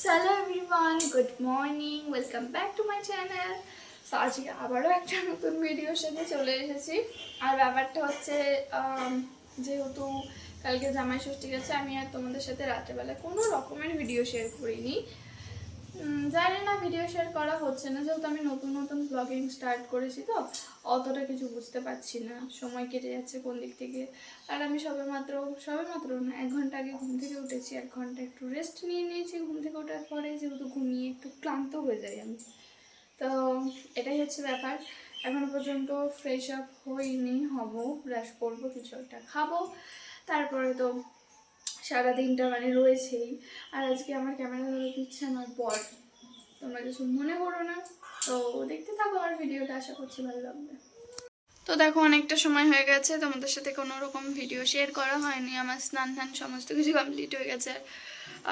Hello everyone, good morning, welcome back to my channel. So আজকে আবারও একটা নতুন ভিডিওর সাথে চলে এসেছি। আর ব্যাপারটা হচ্ছে যেহেতু কালকে জামাই ষষ্ঠী গেছে, আমি আর তোমাদের সাথে রাত্রেবেলা কোনো রকমের ভিডিও শেয়ার করিনি। জানি না ভিডিও শেয়ার করা হচ্ছে না, যেহেতু আমি নতুন ব্লগিং স্টার্ট করেছি, তো অতটা কিছু বুঝতে পারছি না, সময় কেটে যাচ্ছে কোন দিক থেকে। আর আমি সবে মাত্র না, 1 ঘন্টা আগে ঘুম থেকে উঠেছি। 1 ঘন্টা একটু রেস্ট নিয়েছি ঘুম থেকে ওঠার পরে, যেহেতু ঘুমিয়ে একটু ক্লান্ত হয়ে যাই আমি। তো এটাই হচ্ছে ব্যাপার। এখনো পর্যন্ত ফ্রেশ আপ হইনি, হব, ব্রাশ করবো, কিছু একটা খাবো, তারপরে তো সারাদিনটা রয়েছেই। আর আজকে আমার ক্যামেরা ধরে দিচ্ছে আমার বর, তোমরা কিছু মনে করো না। তো দেখতে থাকো আমার ভিডিওটা, আশা করছি ভালো লাগবে। তো দেখো, অনেকটা সময় হয়ে গেছে, তোমাদের সাথে কোনো রকম ভিডিও শেয়ার করা হয়নি। আমার স্নান সমস্ত কিছু কমপ্লিট হয়ে গেছে।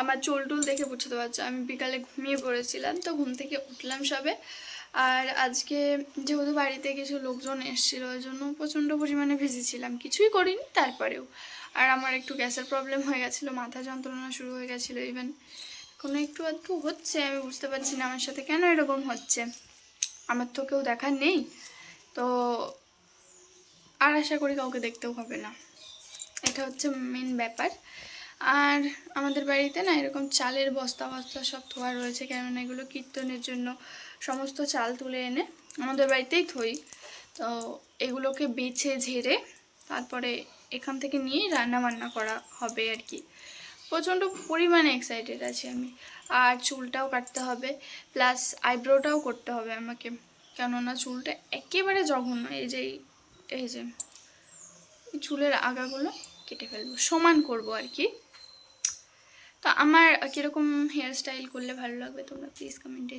আমার চুল টুল দেখে বুঝতে পারছো, আমি বিকালে ঘুমিয়ে পড়েছিলাম, তো ঘুম থেকে উঠলাম সবে। আর আজকে যেহেতু বাড়িতে কিছু লোকজন এসেছিলো, ওই জন্য প্রচণ্ড পরিমাণে ভিজেছিলাম, কিছুই করিনি তারপরেও। আর আমার একটু গ্যাসের প্রবলেম হয়ে গেছিলো, মাথা যন্ত্রণা শুরু হয়ে গেছিলো, ইভেন কোনো একটু আধটু হচ্ছে, আমি বুঝতে পারছি না আমার সাথে কেন এরকম হচ্ছে। আমার তো কেউ দেখার নেই, তো আর আশা করি কাউকে দেখতেও হবে না, এটা হচ্ছে মেন ব্যাপার। আর আমাদের বাড়িতে না এরকম চালের বস্তা সব ধোয়া রয়েছে, কেননা এগুলো কীর্তনের জন্য সমস্ত চাল তুলে এনে আমাদের বাড়িতেই থই। তো এগুলোকে বেছে ঝেড়ে তারপরে এখান থেকে নিয়ে রান্না বান্না করা হবে আর কি। প্রচণ্ড পরিমাণে এক্সাইটেড আছি আমি। আর চুলটাও কাটতে হবে, প্লাস আইব্রোটাও করতে হবে আমাকে, কেননা চুলটা একেবারে জঘন্য। এই যে চুলের আগাগুলো কেটে ফেলবো, সমান করব আর কি। তো আমার কীরকম হেয়ার স্টাইল করলে ভালো লাগবে তোমরা প্লিজ কমেন্টে